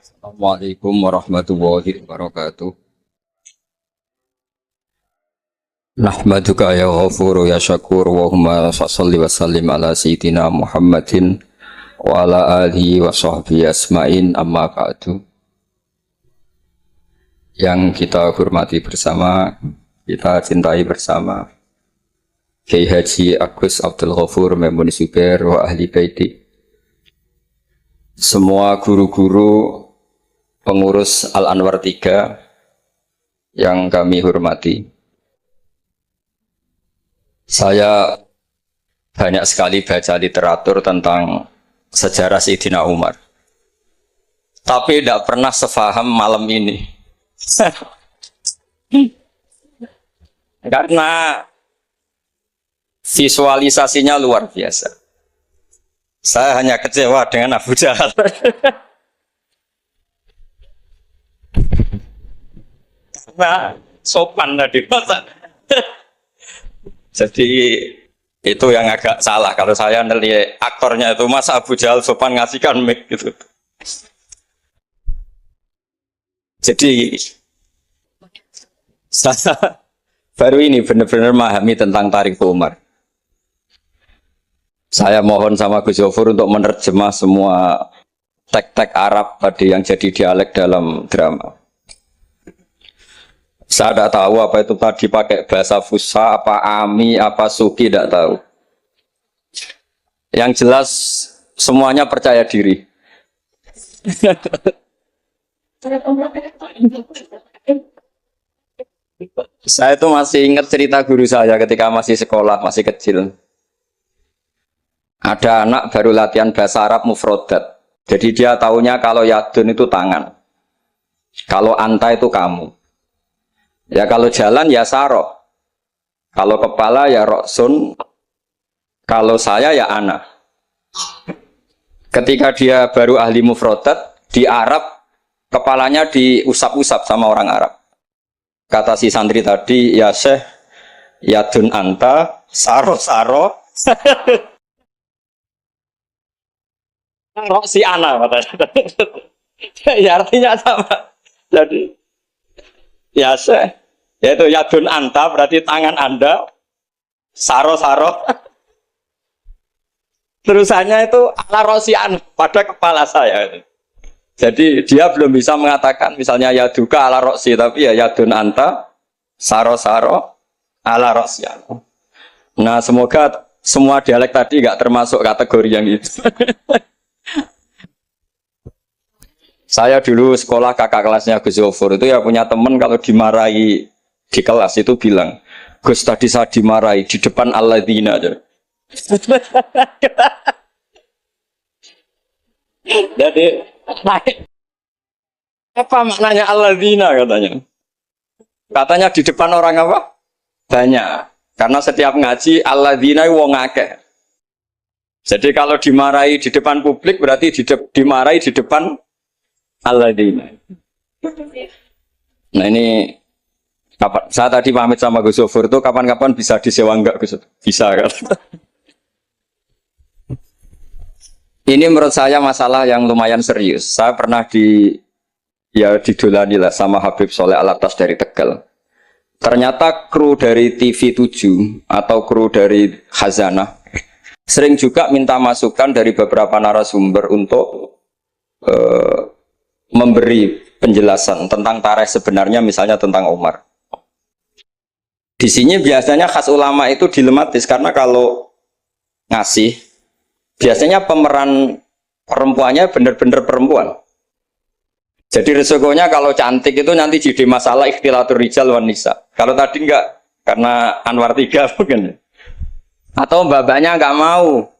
Assalamualaikum warahmatullahi wabarakatuh. Nahmaduka ya ghafuru ya syakur wa humma salli wa sallim ala sayyidina Muhammadin wa ala alihi wa sahbihi asma'in amma ba'du. Yang kita hormati bersama, kita cintai bersama Kiai Haji Agus Abdul Ghafur Maimun Zubair wa ahli baiti. Semua guru-guru pengurus Al-Anwar 3 yang kami hormati. Saya banyak sekali baca literatur tentang sejarah Sayyidina Umar. Tapi tidak pernah sefaham malam ini. Karena visualisasinya luar biasa. Saya hanya kecewa dengan Abu Jahal. Nah, sopan tadi. Jadi itu yang agak salah kalau saya nilai aktornya itu masa Abu Jahal sopan ngasihkan mic gitu. Jadi saya baru ini benar-benar memahami tentang Tarikh Umar. Saya mohon sama Gus Zofur untuk menerjemah semua teks-teks Arab tadi yang jadi dialek dalam drama. Saya tidak tahu apa itu tadi pakai bahasa Fusha, apa Ami, apa Suki, tidak tahu. Yang jelas semuanya percaya diri. Saya itu masih ingat cerita guru saya ketika masih sekolah, masih kecil. Ada anak baru latihan bahasa Arab mufrodat. Jadi dia taunya kalau yadun itu tangan. Kalau anta itu kamu. Ya kalau jalan ya saroh. Kalau kepala ya roksun. Kalau saya ya ana. Ketika dia baru ahli mufrodat, di Arab kepalanya diusap-usap sama orang Arab. Kata si santri tadi, ya syekh, yadun anta, saroh-saroh. Rok si ana katanya. Ya artinya sama. Jadi ya syekh, yaitu yadun anta berarti tangan anda, saro-saro. Terusannya itu ala rosian pada kepala saya. Jadi dia belum bisa mengatakan misalnya yaduka ala rosi, tapi ya yadun anta, saro-saro, ala rosian. Nah semoga semua dialek tadi nggak termasuk kategori yang itu. Saya dulu sekolah kakak kelasnya Gus Zofur itu ya punya teman kalau dimarahi di kelas itu bilang, Gus tadi saya dimarahi di depan alladzina aja. Jadi apa maknanya alladzina katanya? Katanya di depan orang apa? Banyak. Karena setiap ngaji alladzina wong akeh. Jadi kalau dimarahi di depan publik berarti dimarahi di depan alladzina. Nah ini kapan, saya tadi pamit sama Gus Zofur itu kapan-kapan bisa disewa enggak Gus? Bisa kan? Ini menurut saya masalah yang lumayan serius. Saya pernah didolani lah sama Habib Soleh Alatas dari Tegal. Ternyata kru dari TV 7 atau kru dari Khazanah sering juga minta masukan dari beberapa narasumber untuk memberi penjelasan tentang tarikh sebenarnya, misalnya tentang Umar. Di sini biasanya khas ulama itu dilematis karena kalau ngasih biasanya pemeran perempuannya benar-benar perempuan. Jadi resikonya kalau cantik itu nanti jadi masalah ikhtilatur rijal wan nisa. Kalau tadi enggak, karena Anwar 3 mungkin. Atau mbak-mbaknya enggak mau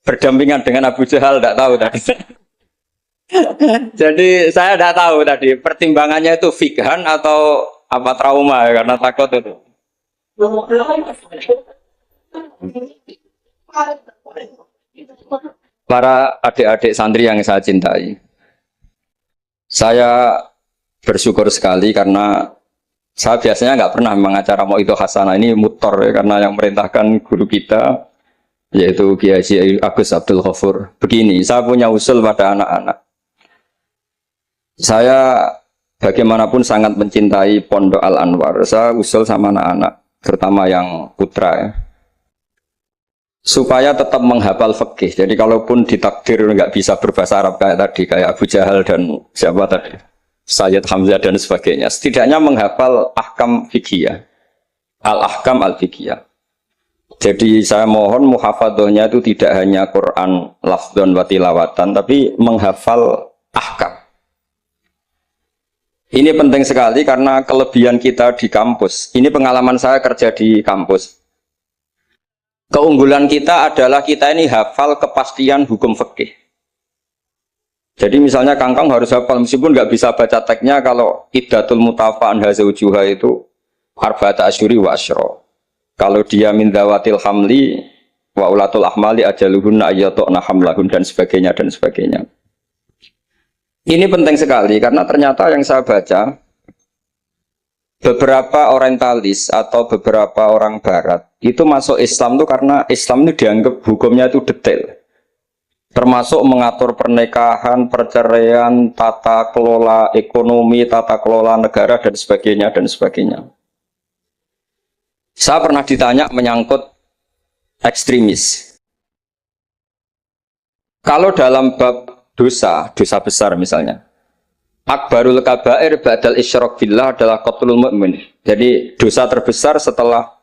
berdampingan dengan Abu Jahal, enggak tahu tadi. Jadi saya tidak tahu tadi pertimbangannya itu fikhan atau apa trauma ya, karena takut itu. Para adik-adik santri yang saya cintai, saya bersyukur sekali karena saya biasanya nggak pernah mengacara mau itu hasanah, ini mutor ya, karena yang merintahkan guru kita yaitu Kiai Haji Agus Abdul Ghafur. Begini, saya punya usul pada anak-anak. Saya bagaimanapun sangat mencintai Pondok Al Anwar. Saya usul sama anak-anak, terutama yang putra ya, supaya tetap menghafal fikih. Jadi kalaupun ditakdir nggak bisa berbahasa Arab kayak tadi, kayak Abu Jahal dan siapa tadi, Sayyid Hamzah dan sebagainya, setidaknya menghafal ahkam fikih, al-ahkam al-fikih. Jadi saya mohon muhafadzahnya itu tidak hanya Quran lafdzon wa tilawatan, tapi menghafal ahkam. Ini penting sekali karena kelebihan kita di kampus. Ini pengalaman saya kerja di kampus. Keunggulan kita adalah kita ini hafal kepastian hukum fikih. Jadi misalnya Kangkang harus hafal meskipun nggak bisa baca teksnya, kalau iddatul mutafa'an hazaujuha itu arba'ata asyuri wa asyra. Kalau dia min dawatil hamli wa ulatul ahmali ajaluhunna ayyatu'na hamlahun dan sebagainya dan sebagainya. Ini penting sekali karena ternyata yang saya baca, beberapa orientalis atau beberapa orang barat itu masuk Islam itu karena Islam itu dianggap hukumnya itu detail. Termasuk mengatur pernikahan, perceraian, tata kelola ekonomi, tata kelola negara dan sebagainya dan sebagainya. Saya pernah ditanya menyangkut ekstremis. Kalau dalam bab dosa besar misalnya, akbarul kabair ba'dal isyrak billah adalah qatlul mu'min. Jadi dosa terbesar setelah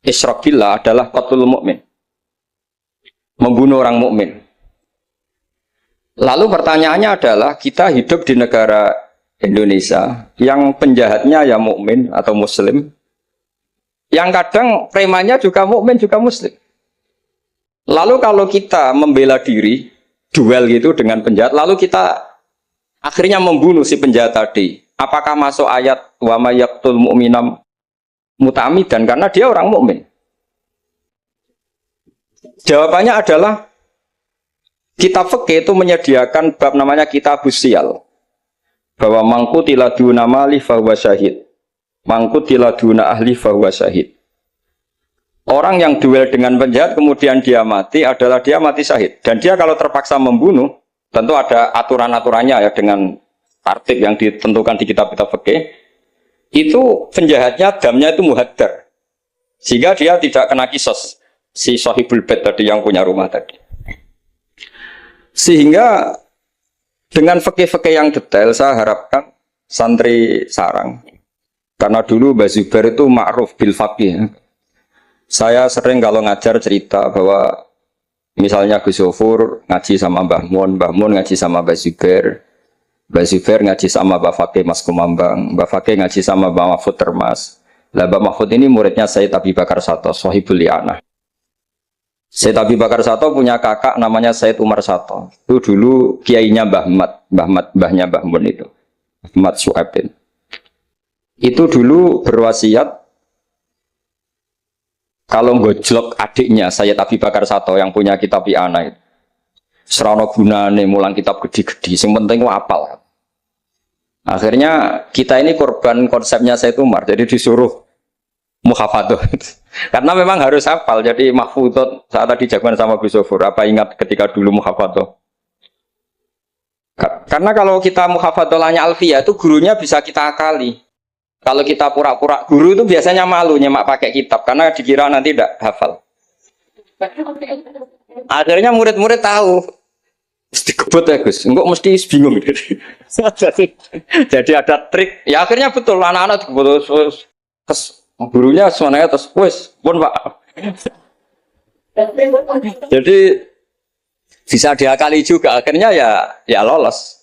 isyrak billah adalah qatlul mu'min, membunuh orang mukmin. Lalu pertanyaannya adalah, kita hidup di negara Indonesia yang penjahatnya ya mukmin atau muslim, yang kadang premannya juga mukmin juga muslim. Lalu kalau kita membela diri, duel gitu dengan penjahat, lalu kita akhirnya membunuh si penjahat tadi, apakah masuk ayat wa may yaqtul mu'minam muta'ammidan karena dia orang mukmin? Jawabannya adalah kitab fikih itu menyediakan bab namanya kitabus siyal, bahwa mangkutila duna mali fahuwa syahid, mangkutila duna ahli fahuwa syahid. Orang yang duel dengan penjahat kemudian dia mati adalah dia mati syahid. Dan dia kalau terpaksa membunuh, tentu ada aturan-aturannya ya, dengan tertib yang ditentukan di kitab-kitab fikih. Itu penjahatnya damnya itu muhaddar, sehingga dia tidak kena kisos si sahibul bait tadi yang punya rumah tadi. Sehingga dengan fikih-fikih yang detail saya harapkan santri sarang, karena dulu Mbah Zubair itu ma'ruf bil faqih. Saya sering kalau ngajar cerita bahwa misalnya Gus Yofur ngaji sama Mbah Mun ngaji sama Mbah Zubair ngaji sama Mbah Fakih Mas Kumambang, Mbah Fakih ngaji sama Mbah Mahfud Termas. Lah Mbah Mahfud ini muridnya Sayyid Abi Bakar Sato, Sohibul Li'anah. Sayyid Abi Bakar Sato punya kakak namanya Sayyid Umar Sato. Itu dulu kiainya mbahnya Mbah Mun itu, Ahmad Su'aibin. Itu dulu berwasiat kalau ngojlok adiknya Sayyid Abi Bakar Sato yang punya kitab I'anah itu, serana gunane mulang kitab gede-gede, yang penting apal. Akhirnya kita ini korban konsepnya Sayyid Umar, jadi disuruh muhafadzah. Karena memang harus hafal, jadi mahfudot saat tadi jagoan sama Gus Sofur, apa ingat ketika dulu muhafadzah? Karena kalau kita muhafadzahnya alfiyah itu gurunya bisa kita akali. Kalau kita pura-pura guru itu biasanya malu nyemak pakai kitab karena dikira nanti tidak hafal. Akhirnya murid-murid tahu, mesti kebut ya Gus, enggak mesti bingung. Jadi ada trik. Ya akhirnya betul anak-anak kebut terus gurunya semuanya terus wes pun Pak. Jadi bisa diakali juga akhirnya ya lolos.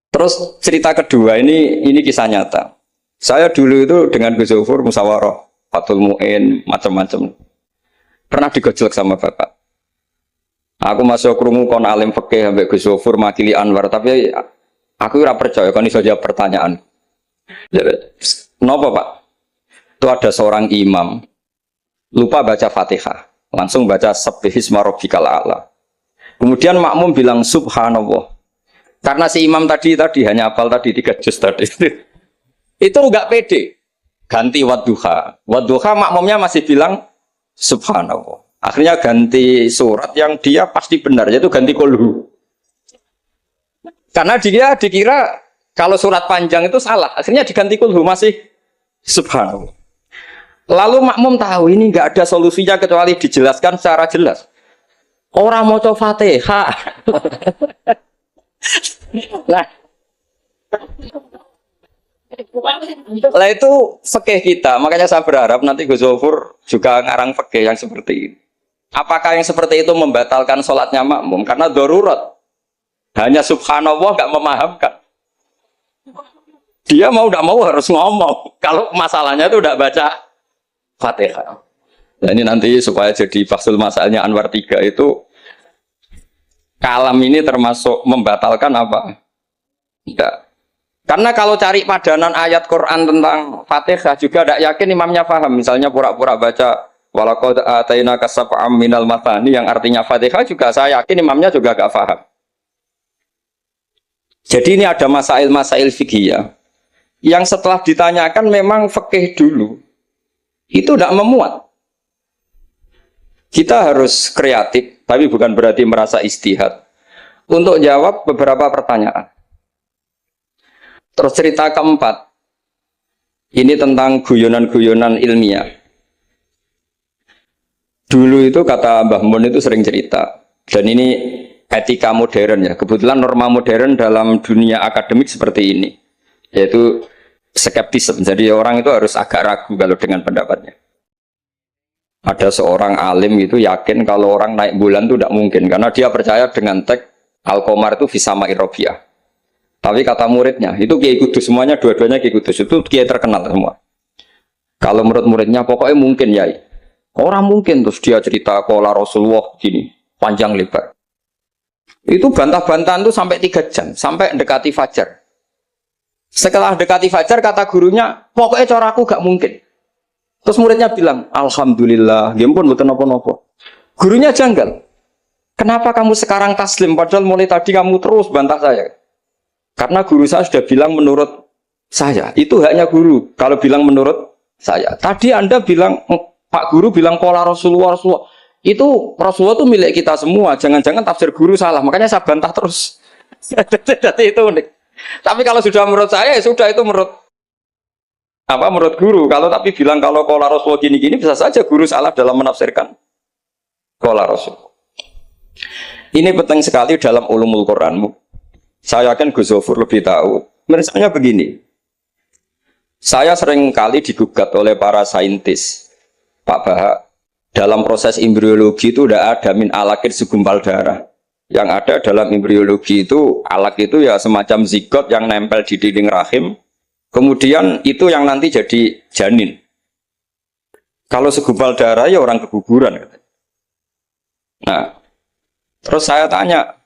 Terus cerita kedua ini kisah nyata. Saya dulu itu dengan Gus Zufur musyawarah, Fathul Mu'in, macam-macam. Pernah digojlok sama bapak. Aku masuk krungu kon alim fikih ambek Gus Zufur makili Anwar, tapi aku ora percaya kon iso jawab pertanyaan. Kenapa Pak? Itu ada seorang imam lupa baca Fatihah, langsung baca Sabbihisma rabbikal a'la. Kemudian makmum bilang subhanallah. Karena si imam tadi hanya hafal tadi 3 juz tadi. Itu enggak pede. Ganti wadduha. Wadduha makmumnya masih bilang subhanallah. Akhirnya ganti surat yang dia pasti benar, yaitu ganti kulhu. Karena dia dikira kalau surat panjang itu salah, akhirnya diganti kulhu masih subhanallah. Lalu makmum tahu ini nggak ada solusinya kecuali dijelaskan secara jelas. Orang mau coba Fatihah. Nah, lah itu fikih kita. Makanya saya berharap nanti Gus Zofur juga ngarang fikih yang seperti ini. Apakah yang seperti itu membatalkan sholatnya makmum? Karena darurat. Hanya subhanallah nggak memahamkan. Dia mau tidak mau harus ngomong. Kalau masalahnya itu udah baca Fatihah. Nah ini nanti supaya jadi faksul masalahnya Anwar 3 itu kalam ini termasuk membatalkan apa? Tidak. Karena kalau cari padanan ayat Quran tentang Fatihah juga tidak yakin imamnya paham. Misalnya pura-pura baca walaqad atainaka sab'am minal mathani yang artinya Fatihah juga saya yakin imamnya juga gak paham. Jadi ini ada masail-masail fikih yang setelah ditanyakan memang fikih dulu itu tidak memuat. Kita harus kreatif, tapi bukan berarti merasa istihad untuk jawab beberapa pertanyaan. Terus cerita keempat, ini tentang guyonan-guyonan ilmiah. Dulu itu kata Mbah Mun itu sering cerita, dan ini etika modern ya. Kebetulan norma modern dalam dunia akademik seperti ini, yaitu skeptisme. Jadi orang itu harus agak ragu kalau dengan pendapatnya. Ada seorang alim itu yakin kalau orang naik bulan itu tidak mungkin, karena dia percaya dengan teks Al-Qamar itu fisama irobiah. Tapi kata muridnya, itu Kiai Kudus, semuanya dua-duanya Kiai Kudus, itu Kiai terkenal semua. Kalau menurut muridnya, pokoknya mungkin ya. Orang mungkin, terus dia cerita kola Rasulullah gini, panjang lebar. Itu bantah-bantahan itu sampai 3 jam, sampai dekati fajar. Setelah dekati fajar, kata gurunya, pokoknya coraku gak mungkin. Terus muridnya bilang, alhamdulillah, ya ampun, bukan apa-apa. Gurunya janggal. Kenapa kamu sekarang taslim, padahal mulai tadi kamu terus bantah saya? Karena guru saya sudah bilang menurut saya. Itu haknya guru, kalau bilang menurut saya. Tadi Anda bilang, Pak Guru bilang kola Rasulullah. Itu Rasulullah itu milik kita semua. Jangan-jangan tafsir guru salah. Makanya saya bantah terus. Jadi itu unik. Tapi kalau sudah menurut saya, ya sudah itu menurut guru. Kalau tapi bilang kalau kola Rasulullah gini-gini, bisa saja guru salah dalam menafsirkan kola Rasul. Ini penting sekali dalam ulumul Quranmu. Saya yakin Gus Zofur lebih tahu. Misalnya begini. Saya sering kali digugat oleh para saintis. Pak Bahak, dalam proses embriologi itu tidak ada min alakid segumpal darah. Yang ada dalam embriologi itu, alak itu ya semacam zigot yang nempel di dinding rahim. Kemudian itu yang nanti jadi janin. Kalau segumpal darah ya orang keguguran. Nah, terus saya tanya,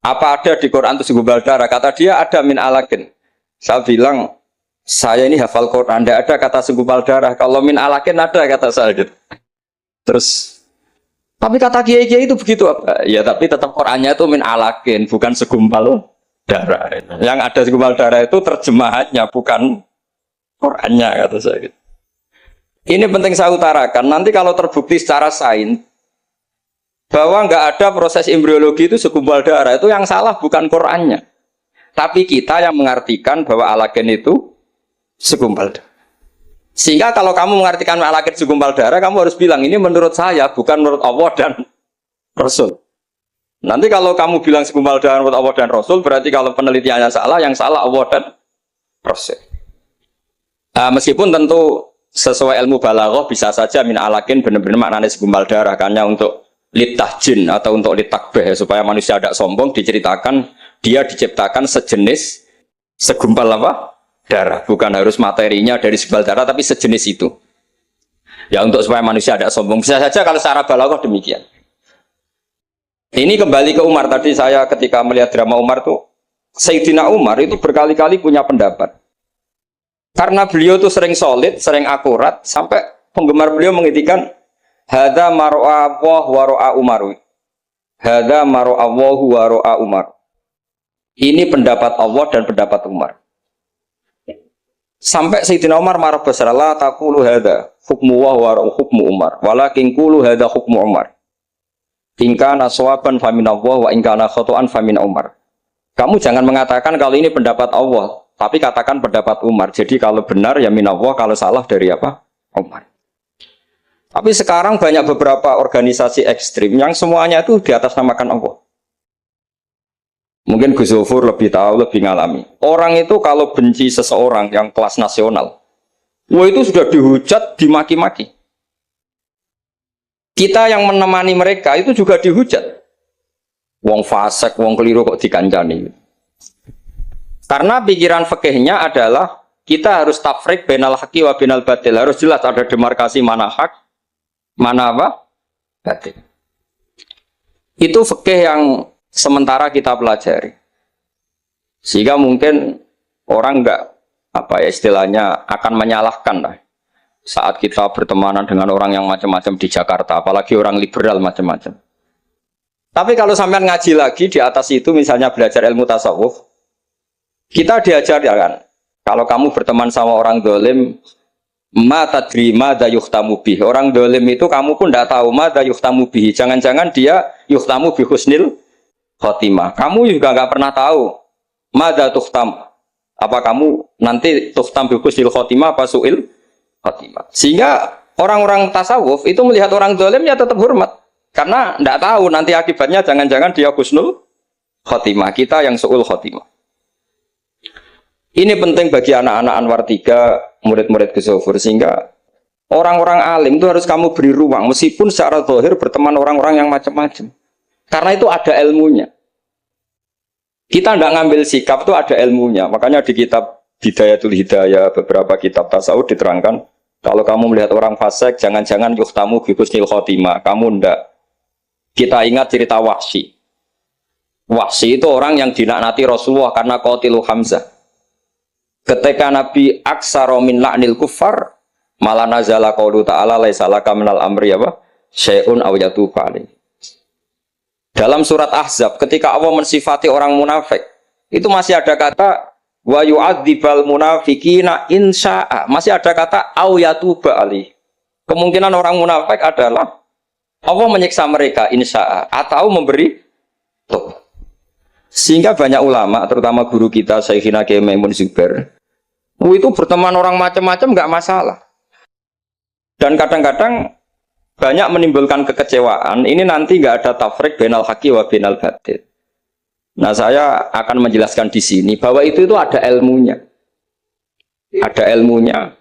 apa ada di Quran itu segumpal darah? Kata dia ada min alakin. Saya bilang, saya ini hafal Quran, tidak ada kata segumpal darah. Kalau min alakin ada kata saya. Terus, tapi kata kiai-kiai itu begitu apa? Ya tapi tetap Qurannya itu min alakin, bukan segumpal darah. Yang ada segumpal darah itu terjemahannya, bukan Qurannya kata saya. Ini penting saya utarakan. Nanti kalau terbukti secara sains bahwa nggak ada proses embriologi itu segumpal darah, itu yang salah bukan Qurannya, tapi kita yang mengartikan bahwa alagen itu segumpal darah. Sehingga kalau kamu mengartikan alagen segumpal darah, kamu harus bilang ini menurut saya, bukan menurut Allah dan Rasul. Nanti kalau kamu bilang segumpal darah menurut Allah dan Rasul, berarti kalau penelitiannya salah, yang salah Allah dan Rasul. Meskipun tentu sesuai ilmu balaghah bisa saja min alagen benar-benar maknanya segumpal darah, karena untuk litahjin atau untuk litakbeh supaya manusia tidak sombong, diceritakan dia diciptakan sejenis segumpal apa? Darah, bukan harus materinya dari segumpal darah tapi sejenis itu. Ya untuk supaya manusia tidak sombong. Bisa saja kalau secara balaghah demikian. Ini kembali ke Umar tadi, saya ketika melihat drama Umar tuh, Sayyidina Umar itu berkali-kali punya pendapat. Karena beliau tuh sering solid, sering akurat, sampai penggemar beliau mengintikan hadza mar'a Allah wa ra'a Umar. Hadza mar'a Allah wa ra'a Umar. Ini pendapat Allah dan pendapat Umar. Sampai Sayyidina Umar marah besar, la taqulu hadza hukmu wa ra'a hukmu Umar, walakin qulu hadza hukmu Umar. In kana sawaban fa min Allah wa in kana khata'an fa min Umar. Kamu jangan mengatakan kalau ini pendapat Allah, tapi katakan pendapat Umar. Jadi kalau benar ya minallah, kalau salah dari apa? Umar. Tapi sekarang banyak beberapa organisasi ekstrim yang semuanya itu di atas namakan Allah. Mungkin Gus Zofur lebih tahu, lebih ngalami. Orang itu kalau benci seseorang yang kelas nasional, wah itu sudah dihujat, dimaki-maki. Kita yang menemani mereka itu juga dihujat. Wong fasik, wong keliru kok dikancani. Karena pikiran fikihnya adalah kita harus tafrik bainal haqqi wa bainal batil. Harus jelas ada demarkasi mana hak, mana apa? Batil. Itu fikih yang sementara kita pelajari. Sehingga mungkin orang enggak apa ya istilahnya akan menyalahkan lah. Saat kita bertemanan dengan orang yang macam-macam di Jakarta, apalagi orang liberal macam-macam. Tapi kalau sampean ngaji lagi di atas itu, misalnya belajar ilmu tasawuf, kita diajarkan, kalau kamu berteman sama orang dolim, ma tadri madza yuhtamu bih. Orang dolim itu kamu pun tidak tahu madza yuhtamu bih. Jangan-jangan dia yuhtamu bi husnil khotimah. Kamu juga nggak pernah tahu madza tuhtam. Apa kamu nanti tuhtam bi husnil khotimah apa suil khotimah. Sehingga orang-orang tasawuf itu melihat orang dolim ya tetap hormat. Karena tidak tahu nanti akibatnya jangan-jangan dia husnul khotimah, kita yang su'ul khotimah. Ini penting bagi anak-anak Anwar 3, murid-murid Gus Zofur, sehingga orang-orang alim itu harus kamu beri ruang, meskipun secara zahir berteman orang-orang yang macam-macam. Karena itu ada ilmunya. Kita tidak ngambil sikap itu ada ilmunya. Makanya di kitab Bidayatul Hidayah, beberapa kitab tasawuf diterangkan, kalau kamu melihat orang fasik, jangan-jangan yuhtamu bi husnil khotimah, kamu ndak. Kita ingat cerita Wahsy. Wahsy itu orang yang dilaknati Rasulullah karena qatilu Hamzah. Ketika Nabi aksara min la'nil kuffar, malah nazala qaulu ta'ala laisa laka minal amri apa? Syai'un aw yatuba alaihi. Dalam surat Ahzab ketika Allah mensifati orang munafik, itu masih ada kata wa yu'adzibal munafiqina insya'a. Masih ada kata aw yatuba alaihi. Kemungkinan orang munafik adalah Allah menyiksa mereka insya'a atau memberi tobat. Sehingga banyak ulama, terutama guru kita Syekhina Kiai Maimun Zubair, itu berteman orang macam-macam nggak masalah. Dan kadang-kadang banyak menimbulkan kekecewaan. Ini nanti nggak ada tafrik bainal haqqi wa bainal batil. Nah, saya akan menjelaskan di sini bahwa itu ada ilmunya. Ada ilmunya.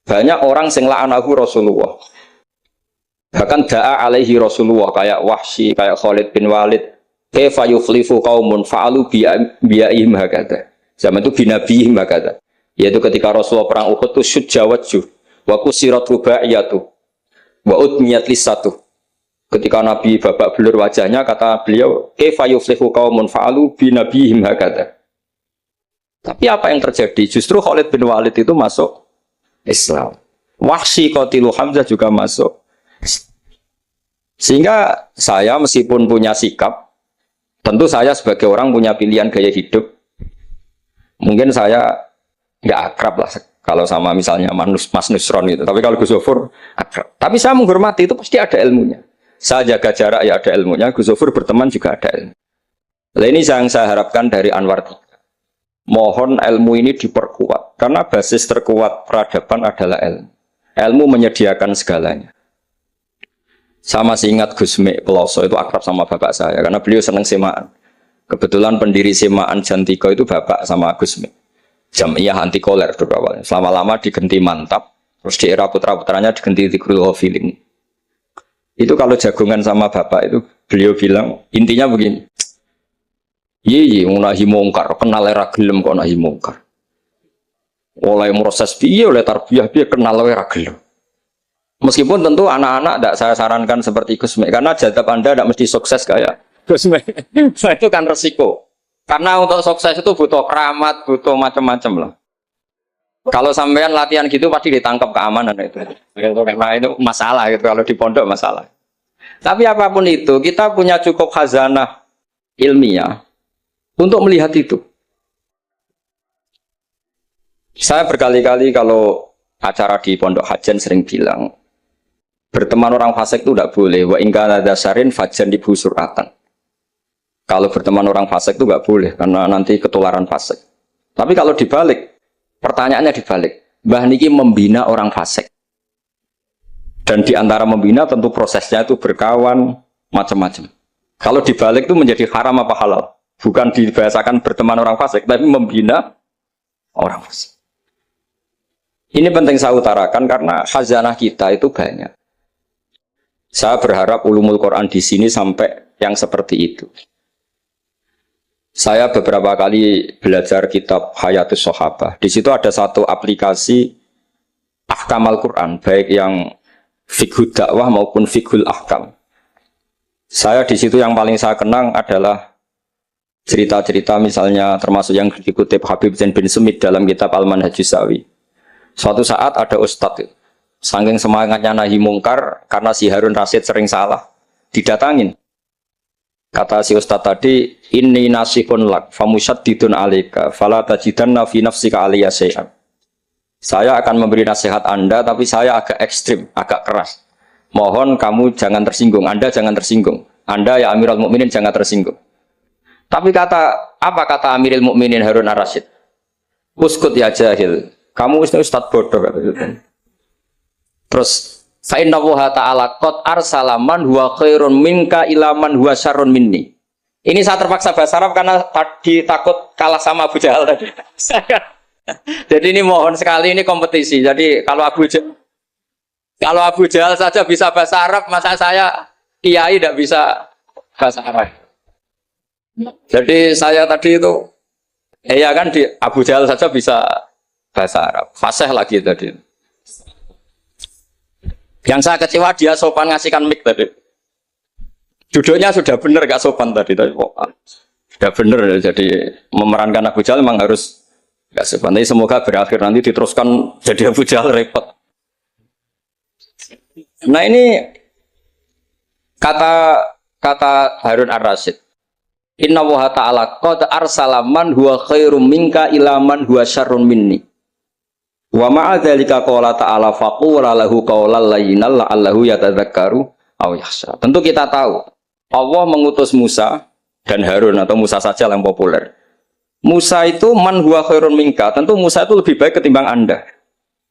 Banyak orang sing la'anahu Rasulullah. Bahkan da'a alaihi Rasulullah kayak Wahsy, kayak Khalid bin Walid. Kaifa yuflifu qaumun fa'alu bi'aihim hakadha. Zaman itu binabihim hakadha. Yaitu ketika Rasulullah perang Uhud itu syujja wajjuh wa kusirat rubaiyatu wa udmiyat lisatu. Ketika Nabi babak belur wajahnya, kata beliau, kaifa yuflihu qaumun fa'alu binabihim hakadha. Tapi apa yang terjadi? Justru Khalid bin Walid itu masuk Islam. Wahsy qatilu Hamzah juga masuk. Sehingga saya meskipun punya sikap, tentu saya sebagai orang punya pilihan gaya hidup. Mungkin saya nggak akrab lah kalau sama misalnya Mas Nusron itu. Tapi kalau Gus Zofur akrab. Tapi saya menghormati, itu pasti ada ilmunya. Saya jaga jarak ya ada ilmunya. Gus Zofur berteman juga ada ilmu. Nah, ini yang saya harapkan dari Anwar 3. Mohon ilmu ini diperkuat. Karena basis terkuat peradaban adalah ilmu. Ilmu menyediakan segalanya. Saya masih ingat Gus Mek Peloso itu akrab sama bapak saya. Karena beliau senang semaan. Kebetulan pendiri semaan Jantiko itu bapak sama Gus Mek. Jamiyah anti koler dulu awalnya. Selama-lama digenti Mantap. Terus di era putra-putranya digenti Tigrul Feeling. Itu kalau jagungan sama bapak itu beliau bilang intinya begini. Iya, nahi mungkar, kenal era gelem kok nahi mungkar. Oleh proses piye, oleh tarbiyah piye kenal era gelem. Meskipun tentu anak-anak tidak saya sarankan seperti Gus Mek, karena jadab Anda tidak mesti sukses kayak Gus Mek. Nah, itu kan resiko. Karena untuk sukses itu butuh keramat, butuh macam-macam lah. Kalau sampean latihan gitu pasti ditangkap keamanan itu. Karena itu masalah gitu kalau di pondok masalah. Tapi apapun itu, kita punya cukup khazanah ilmiah untuk melihat itu. Saya berkali-kali kalau acara di Pondok Hajan sering bilang, berteman orang fasik itu tidak boleh. Wa ingkana dasarin fajan dibu suratan. Kalau berteman orang fasik itu nggak boleh karena nanti ketularan fasik. Tapi kalau dibalik, pertanyaannya dibalik. Mbah niki membina orang fasik. Dan di antara membina tentu prosesnya itu berkawan macam-macam. Kalau dibalik itu menjadi haram apa halal? Bukan dibahasakan berteman orang fasik, tapi membina orang fasik. Ini penting saya utarakan karena khazanah kita itu banyak. Saya berharap ulumul Quran di sini sampai yang seperti itu. Saya beberapa kali belajar kitab Hayatus Sahabah. Di situ ada satu aplikasi Ahkam Al-Quran, baik yang fiqhud dakwah maupun fiqhul ahkam. Saya di situ yang paling saya kenang adalah cerita-cerita misalnya termasuk yang dikutip Habib Zain bin Sumit dalam kitab Al-Manhajus Sawi. Suatu saat ada ustadz, saking semangatnya nahi mungkar karena si Harun Rasid sering salah, didatangin. Kata si ustadz tadi, inni nasihun lak, famusyaddidun alika, fala tajidanna fi nafsika aliyya syai'an. Saya akan memberi nasihat Anda, tapi saya agak ekstrim, agak keras. Mohon kamu jangan tersinggung, Anda jangan tersinggung. Anda ya Amirul Mukminin jangan tersinggung. Tapi apa kata Amirul Mukminin Harun ar-Rasyid? Uskut ya jahil. Kamu ustadz bodoh. Terus fa inna Allaha ta'ala qad arsala man huwa khairun minka ila man huwa syarrun minni. Ini saya terpaksa bahasa Arab karena tadi takut kalah sama Abu Jahal tadi. Jadi ini mohon sekali ini kompetisi. Jadi kalau Abu Jahal saja bisa bahasa Arab, masa saya kiai tidak bisa bahasa Arab. Jadi saya tadi itu ya kan di Abu Jahal saja bisa bahasa Arab. Fasih lagi tadi. Yang saya kecewa dia sopan ngasihkan mic tadi. Duduknya sudah benar gak sopan tadi. Sudah benar jadi memerankan Abu Jahal memang harus gak sopan. Tapi semoga berakhir nanti diteruskan jadi Abu Jahal repot. Nah ini kata Harun ar-Rasyid. Inna Allaha ta'ala qad arsala man huwa khairum minka ila man huwa syarrun minni. Wa ma'a dzalika qala ta'ala faqula lahu qawlan layyinan la'allahu yatadzakkaru aw yakhsha. Tentu kita tahu Allah mengutus Musa dan Harun atau Musa saja yang populer. Musa itu man huwa khairun minka, tentu Musa itu lebih baik ketimbang Anda.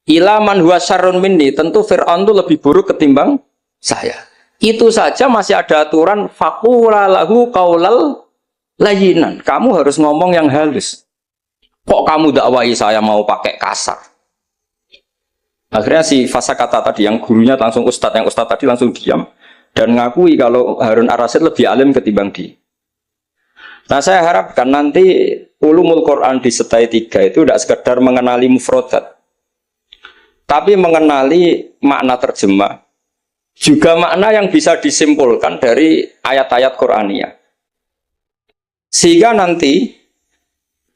Ila man huwa syarrun minni, tentu Fir'aun itu lebih buruk ketimbang saya. Itu saja masih ada aturan faqula lahu qawlan layyinan. Kamu harus ngomong yang halus. Kok kamu dakwai saya mau pakai kasar? Akhirnya si Fasakata tadi yang gurunya langsung ustadz, yang ustadz tadi langsung diam dan ngakui kalau Harun ar-Rasyid lebih alim ketimbang dia. Nah saya harapkan nanti ulumul Quran di setai 3 itu tidak sekedar mengenali mufrodat, tapi mengenali makna terjemah, juga makna yang bisa disimpulkan dari ayat-ayat Qur'aniyah. Sehingga nanti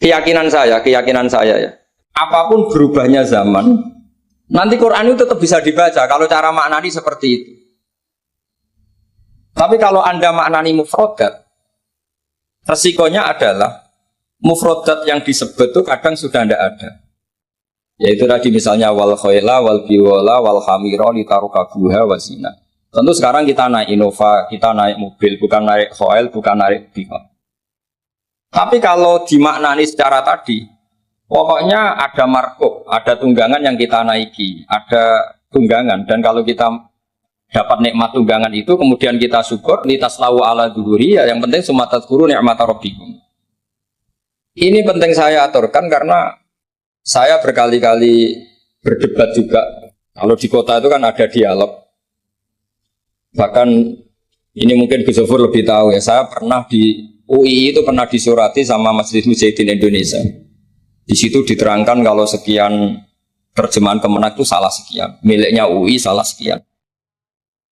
keyakinan saya ya, apapun berubahnya zaman, nanti Quran itu tetap bisa dibaca kalau cara maknani seperti itu. Tapi kalau Anda maknani mufrodat, resikonya adalah mufrodat yang disebut itu kadang sudah tidak ada. Yaitu tadi misalnya wal khayla wal biwala wal hamira litarukabuha wasina. Tentu sekarang kita naik Innova, kita naik mobil, bukan naik khayl, bukan naik biwala. Tapi kalau dimaknani secara tadi, pokoknya ada markup, ada tunggangan yang kita naiki, ada tunggangan. Dan kalau kita dapat nikmat tunggangan itu, kemudian kita syukur, litaslahu ala duhuri, ya yang penting sumatat guru nikmat rabbikum. Ini penting saya aturkan karena saya berkali-kali berdebat juga. Kalau di kota itu kan ada dialog. Bahkan ini mungkin Gus Zofur lebih tahu ya, saya pernah di UI itu pernah disurati sama Majelis Mujahidin Indonesia. Di situ diterangkan kalau sekian terjemahan Kemenak itu salah sekian, miliknya UI salah sekian.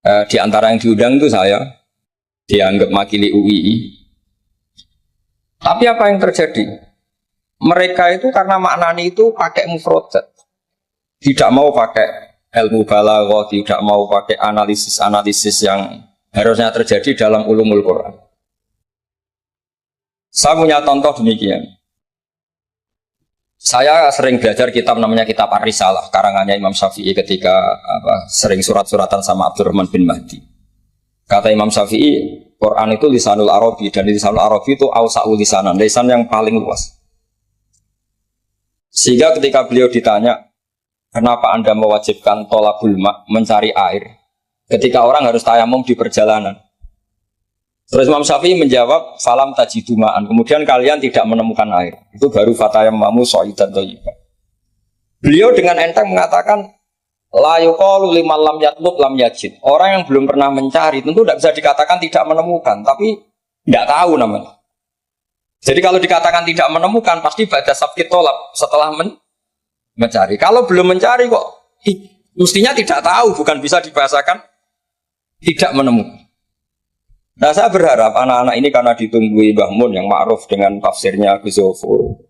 Di antara yang diundang itu saya, dianggap makili UI. Tapi apa yang terjadi? Mereka itu karena maknani itu pakai mufrodat, tidak mau pakai ilmu balaghah, tidak mau pakai analisis-analisis yang harusnya terjadi dalam ulumul Quran. Saya punya contoh demikian. Saya sering belajar kitab namanya kitab Ar-Risalah, karangannya Imam Syafi'i ketika sering surat-suratan sama Abdurrahman bin Mahdi. Kata Imam Syafi'i, Quran itu lisanul Arabi, dan lisanul Arabi itu awsa'ul lisanan, lisan yang paling luas. Sehingga ketika beliau ditanya, kenapa Anda mewajibkan tolabul ma', mencari air, ketika orang harus tayamum di perjalanan? Terus Imam Syafi'i menjawab, falam tajidu ma'an, kemudian kalian tidak menemukan air, itu baru fatayammamu sha'idan thayyiban. Beliau dengan enteng mengatakan, la yuqalu liman lam yatlub lam yajid. Orang yang belum pernah mencari tentu tidak bisa dikatakan tidak menemukan, tapi tidak tahu namanya. Jadi kalau dikatakan tidak menemukan pasti ba'da sabqit tolab, setelah mencari. Kalau belum mencari kok mestinya tidak tahu, bukan bisa dibahasakan tidak menemukan. Nah, saya berharap anak-anak ini karena ditunggui Mbah Mun yang ma'ruf dengan tafsirnya Gus Zofur.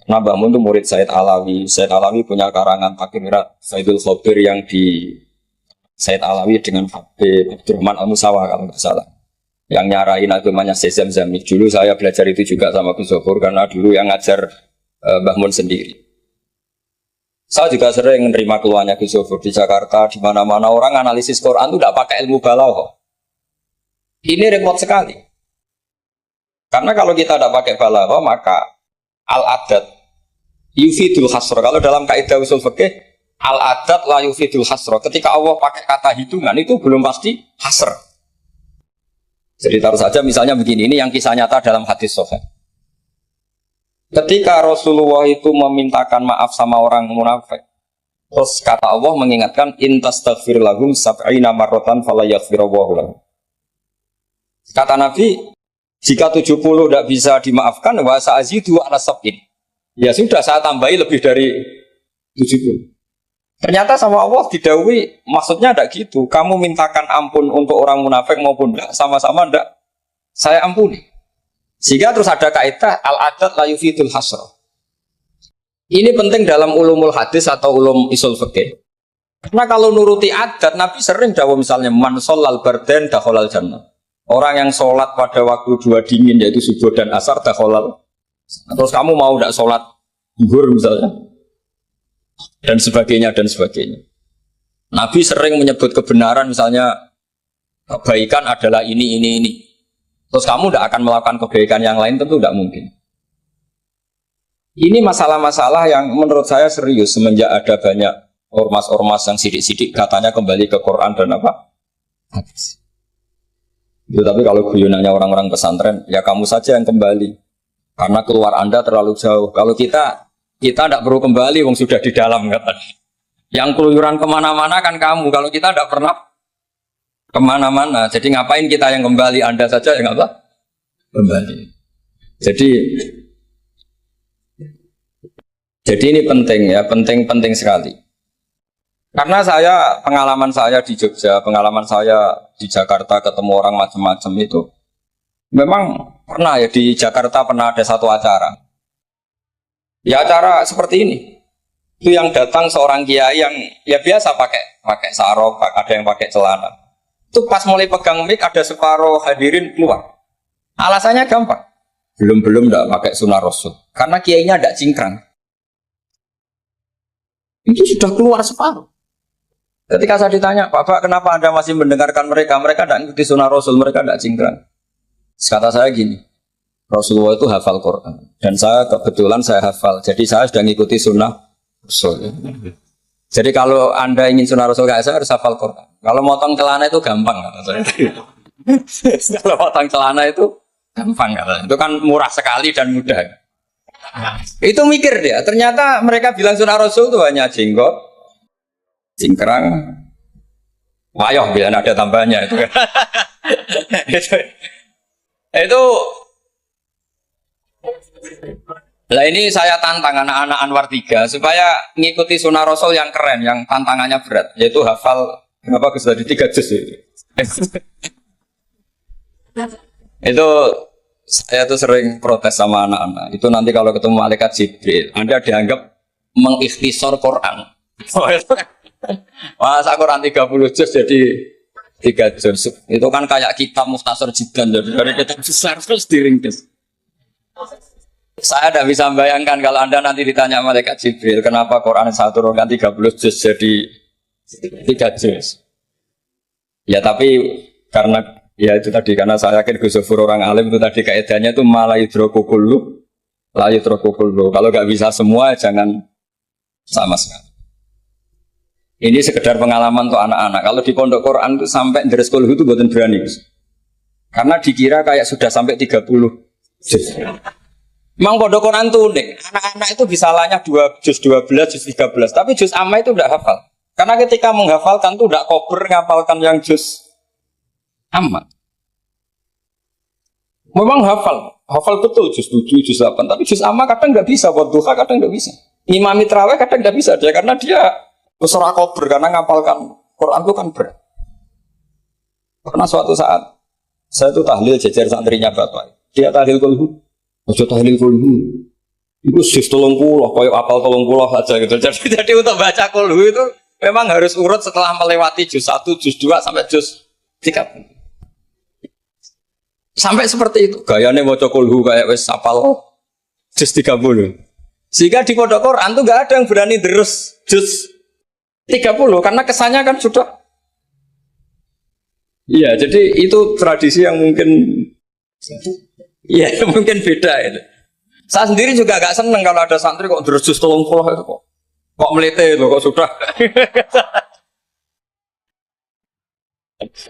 Nah, Mbah Mun itu murid Said Alawi. Said Alawi punya karangan Takirat Saidul Khobir yang di Said Alawi dengan Habib Abdurrahman Al-Musawa kalau nggak salah. Yang nyarain agamanya Syekh Zamzami. Dulu saya belajar itu juga sama Gus Zofur karena dulu yang ngajar Mbah Mun sendiri. Saya juga sering menerima keluhannya Gus Zofur di Jakarta, di mana-mana orang analisis Quran itu tidak pakai ilmu balaghah. Ini repot sekali. Karena kalau kita tidak pakai balaghah maka al-adat yufidul hasra. Kalau dalam kaidah usul fikih, al-adat la yufidul hasra. Ketika Allah pakai kata hitungan itu belum pasti hasr. Jadi taruh saja misalnya begini, ini yang kisah nyata dalam hadis sahih. Ketika Rasulullah itu memintakan maaf sama orang munafik, terus kata Allah mengingatkan intastaghfir lahum sab'ina marratan fala yaghfirullahu lahum. Kata Nabi, jika 70 tidak bisa dimaafkan, wa sa'azidu ala sab'in. Ya sudah, saya tambahi lebih dari 70. Ternyata sama Allah didhawuhi, maksudnya tidak gitu. Kamu mintakan ampun untuk orang munafik maupun tidak, sama-sama tidak, saya ampuni. Sehingga terus ada kaidah al-adat la yufidul hasra. Ini penting dalam ulumul hadis atau ulum usul fikih. Karena kalau nuruti adat, Nabi sering dawuh misalnya man sholal barden dakhalal jannah. Orang yang sholat pada waktu dua dingin yaitu subuh dan asar dakhalal. Terus kamu mau tidak sholat zuhur misalnya, dan sebagainya dan sebagainya. Nabi sering menyebut kebenaran misalnya kebaikan adalah ini. Terus kamu tidak akan melakukan kebaikan yang lain, tentu tidak mungkin. Ini masalah-masalah yang menurut saya serius semenjak ada banyak ormas-ormas yang sidik-sidik katanya kembali ke Quran dan apa? Hadis. Ya, tapi kalau guyonannya orang-orang pesantren, ya kamu saja yang kembali. Karena keluar Anda terlalu jauh. Kalau kita tidak perlu kembali, wong sudah di dalam katanya. Yang keluyuran kemana-mana kan kamu. Kalau kita tidak pernah kemana-mana, jadi ngapain kita yang kembali? Anda saja yang apa? Kembali. Jadi ini penting ya, penting sekali. Karena pengalaman saya di Jogja, pengalaman saya di Jakarta ketemu orang macam-macam itu, memang pernah ya di Jakarta pernah ada satu acara. Ya acara seperti ini. Itu yang datang seorang kiai yang ya biasa pakai sarung, ada yang pakai celana. Itu pas mulai pegang mic ada separuh hadirin keluar. Alasannya gampang. Belum enggak pakai sunah Rasul. Karena kiainya enggak cingkrang. Itu sudah keluar separuh. Ketika saya ditanya, Pak, kenapa Anda masih mendengarkan mereka? Mereka tidak mengikuti sunnah Rasul, mereka tidak cingkrang. Kata saya gini, Rasulullah itu hafal Quran. Dan kebetulan saya hafal. Jadi saya sudah mengikuti sunnah Rasul. Jadi kalau Anda ingin sunnah Rasul kayak saya harus hafal Quran. Kalau motong celana itu gampang. Kata saya. Kalau motong celana itu gampang. Kata saya. Itu kan murah sekali dan mudah. Itu mikir dia. Ternyata mereka bilang sunnah Rasul itu hanya jenggot, cingkrang, wayoh biar ada tambahnya itu. itu. Nah ini saya tantang anak-anak Anwar 3 supaya mengikuti sunnah Rasul yang keren, yang tantangannya berat, yaitu hafal berapa Gus tadi 3 juz itu. Itu saya tuh sering protes sama anak-anak. Itu nanti kalau ketemu malaikat Jibril, Anda dianggap mengikhtisar Quran. Masa Quran 30 juz jadi 3 juz. Itu kan kayak kitab Mukhtasar Jiddan dari kitab besar terus diringkes. Saya tidak bisa membayangkan kalau Anda nanti ditanya malaikat Jibril, kenapa Quran 1 turunkan 30 juz jadi 3 juz. Ya tapi Karena ya itu tadi, karena saya yakin Gus Zofur orang alim itu tadi kaidahnya itu malayudrokukulu, layudrokukulu. Kalau nggak bisa semua jangan sama sekali. Ini sekedar pengalaman untuk anak-anak. Kalau di pondok Quran itu sampai dari sekolah itu buatan berani. Karena dikira kayak sudah sampai 30 juz. Memang pondok Quran itu unik. Anak-anak itu bisa lanya juz 12, juz 13. Tapi juz amma itu tidak hafal. Karena ketika menghafalkan itu tidak kober ngapalkan yang juz amma. Memang hafal betul juz 7, juz 8. Tapi juz amma kadang nggak bisa, buat duha kadang nggak bisa. Imam Mitraweh kadang nggak bisa dia karena dia besar kober karena ngapalkan Quran itu kan berat. Pernah suatu saat saya itu tahlil jejer santrinya bapak. Dia tahlil kulhu, ojo tahlil kulhu. Itu juz 30, koyo apal 30 aja gitu. Jadi untuk baca kulhu itu memang harus urut setelah melewati juz 1, juz 2 sampai juz 3. Sampai seperti itu. Gayane maca kulhu kayak wis apal juz 30. Sehingga di pondok Quran tuh enggak ada yang berani terus juz 30 karena kesannya kan sudah. Iya, jadi itu tradisi yang mungkin iya, mungkin beda itu. Saya sendiri juga agak seneng kalau ada santri kok terus juz 30 itu kok melete itu kok sudah.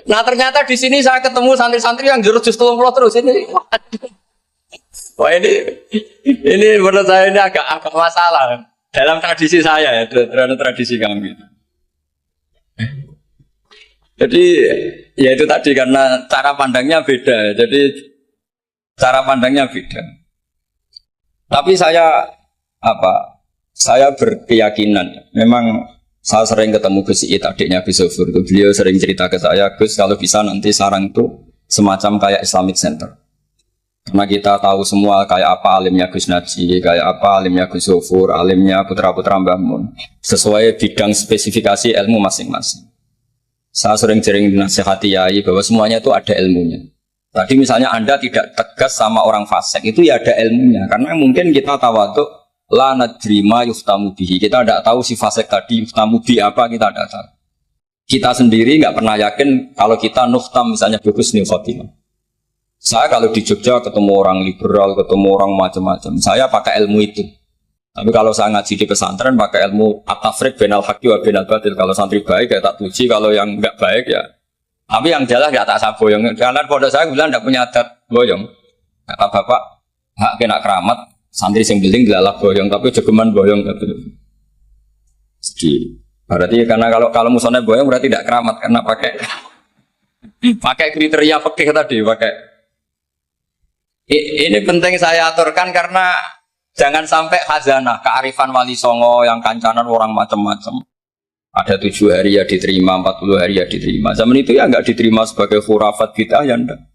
Nah ternyata di sini saya ketemu santri-santri yang jurus juz 30 terus ini. Wah ini menurut saya ini agak masalah dalam tradisi saya ya, dalam tradisi kami. Jadi ya itu tadi karena cara pandangnya beda. Jadi cara pandangnya beda. Tapi saya berkeyakinan memang. Saya sering ketemu Gus Iit, adiknya Gus Zofur itu. Beliau sering cerita ke saya, Gus kalau bisa nanti sarang itu semacam kayak Islamic Center. Karena kita tahu semua kayak apa alimnya Gus Naji, kayak apa alimnya Gus Zofur, alimnya putra-putra Mbah Mun. Sesuai bidang spesifikasi ilmu masing-masing. Saya sering nasihati yai bahwa semuanya itu ada ilmunya. Tadi misalnya Anda tidak tegas sama orang fasik, itu ya ada ilmunya. Karena mungkin kita tawaduk la nadrima yuftamu bihi. Kita tidak tahu si fasik tadi yuftamu bi apa, kita tidak tahu. Kita sendiri nggak pernah yakin kalau kita nuftam misalnya bagus nih khotimah. Saya kalau di Jogja ketemu orang liberal, ketemu orang macam-macam, saya pakai ilmu itu. Tapi kalau saya ngaji di pesantren pakai ilmu at-tafriq bainal haqqi wa bainal batil. Kalau santri baik ya tak puji, kalau yang nggak baik ya. Tapi yang jelas nggak tak saboyong. Karena pondok saya bilang tidak punya adat boyong. Kata bapak, hak kena keramat. Santri sing beling dilalak boyong, tapi jogeman boyong gitu. Jadi berarti karena kalau musuhnya boyong berarti tidak keramat karena pakai kriteria fikih tadi pakai. Ini penting saya aturkan karena jangan sampai khazanah kearifan wali songo yang kancanan orang macam-macam. Ada 7 hari ya diterima, 40 hari ya diterima. Zaman itu ya nggak diterima sebagai khurafat bid'ah ya enggak.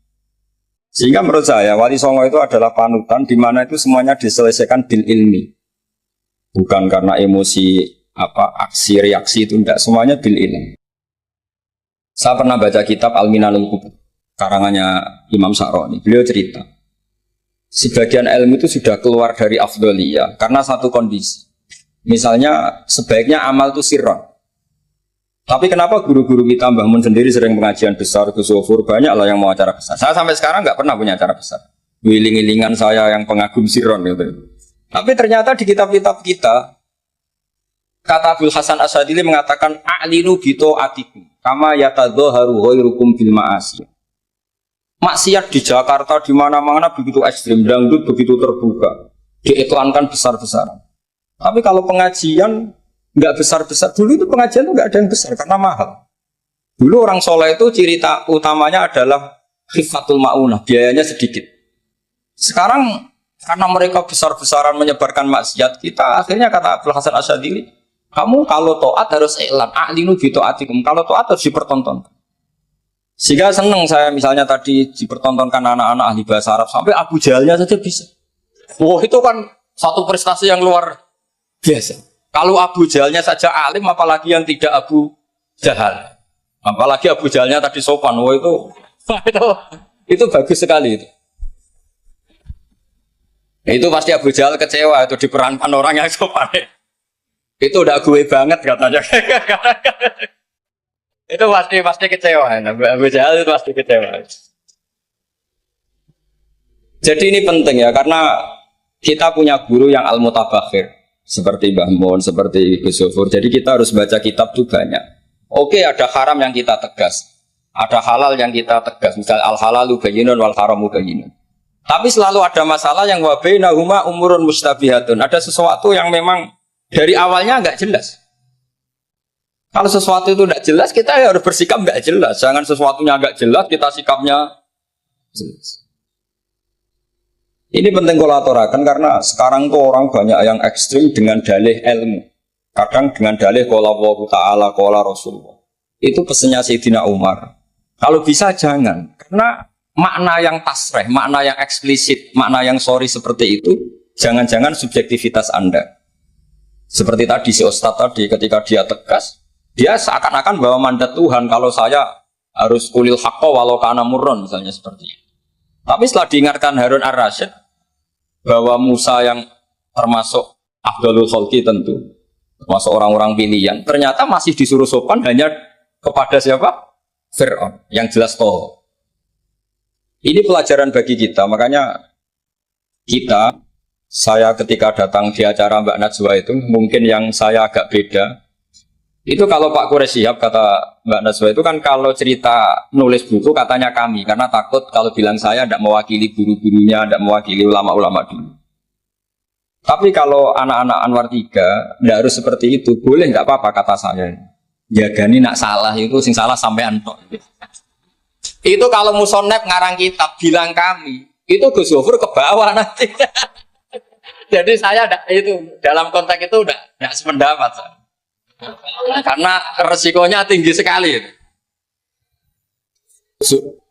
Sehingga menurut saya wali songo itu adalah panutan di mana itu semuanya diselesaikan bil ilmi. Bukan karena emosi aksi reaksi itu enggak, semuanya bil ilmi. Saya pernah baca kitab Al-Minanul Kubur karangannya Imam Sa'roni. Beliau cerita sebagian ilmu itu sudah keluar dari afdholiyah karena satu kondisi. Misalnya sebaiknya amal itu sirron. Tapi kenapa guru-guru kita Mbah Mun sendiri sering pengajian besar, Gus Zofur, banyak lah yang mau acara besar. Saya sampai sekarang nggak pernah punya acara besar. Wiling-wilingan saya yang pengagum sirron gitu. Tapi ternyata di kitab-kitab kita, kata Abdul Hasan Asyadili mengatakan a'linu bito atikum kama yatadzaharu ghairukum bil ma'asi. Maksiat di Jakarta di mana-mana begitu ekstrim, dangdut begitu terbuka, diiklankan besar-besaran. Tapi kalau pengajian nggak besar-besar, dulu itu pengajian itu nggak ada yang besar karena mahal. Dulu orang soleh itu ciri utamanya adalah khifatul ma'unah, biayanya sedikit. Sekarang karena mereka besar-besaran menyebarkan maksiat, kita akhirnya kata Abdul Hasan Asyadili, kamu kalau to'at harus iklan, a'linu bi to'atikum, kalau to'at harus dipertontonkan. Sehingga seneng saya misalnya tadi dipertontonkan anak-anak ahli bahasa Arab, sampai Abu Jahalnya saja bisa. Wah itu kan satu prestasi yang luar biasa. Kalau Abu Jahalnya saja alim, apalagi yang tidak Abu Jahal. Apalagi Abu Jahalnya tadi sopan. Wah itu bagus sekali itu. Itu pasti Abu Jahal kecewa itu diperankan orang yang sopan. Itu udah gue banget katanya. Itu pasti kecewa. Abu Jahal itu pasti kecewa. Jadi ini penting ya, karena kita punya guru yang al-mutabakhir seperti Mbah Mun, seperti Gus Zofur. Jadi kita harus baca kitab tuh banyak. Oke, ada haram yang kita tegas, ada halal yang kita tegas. Misal al-halalu bayyinun wal haramu bayyinun. Tapi selalu ada masalah yang wa bainahuma umurun mustabihatun. Ada sesuatu yang memang dari awalnya enggak jelas. Kalau sesuatu itu enggak jelas, kita harus bersikap enggak jelas. Jangan sesuatunya enggak jelas, kita sikapnya jelas. Ini penting kolaborasikan karena sekarang tuh orang banyak yang ekstrim dengan dalih ilmu. Kadang dengan dalih qala Allah Ta'ala, qala Rasulullah. Itu pesannya Sayyidina Umar. Kalau bisa jangan. Karena makna yang tasreh, makna yang eksplisit, makna yang sorry seperti itu, jangan-jangan subjektivitas Anda. Seperti tadi si Ustadz tadi ketika dia tegas, dia seakan-akan bawa mandat Tuhan kalau saya harus kulil haqqo walau kana murron misalnya seperti itu. Tapi setelah diingatkan Harun ar-Rasyid bahwa Musa yang termasuk afdalul khalqi tentu, termasuk orang-orang pilihan, ternyata masih disuruh sopan hanya kepada siapa? Fir'aun, yang jelas toh. Ini pelajaran bagi kita, makanya saya ketika datang di acara Mbak Najwa itu, mungkin yang saya agak beda, itu kalau Pak Quraisy Shihab kata Mbak Najwa itu kan kalau cerita nulis buku katanya kami, karena takut kalau bilang saya tidak mewakili guru-gurunya, tidak mewakili ulama-ulama dulu. Tapi kalau anak-anak Anwar 3 tidak harus seperti itu, boleh nggak apa-apa kata saya. Jagani nak salah itu, sing salah sampean tok. Itu kalau musonep ngarang kitab bilang kami, itu Gus Zofur ke bawah nanti. Jadi saya itu dalam konteks itu tidak sependapat. Karena resikonya tinggi sekali.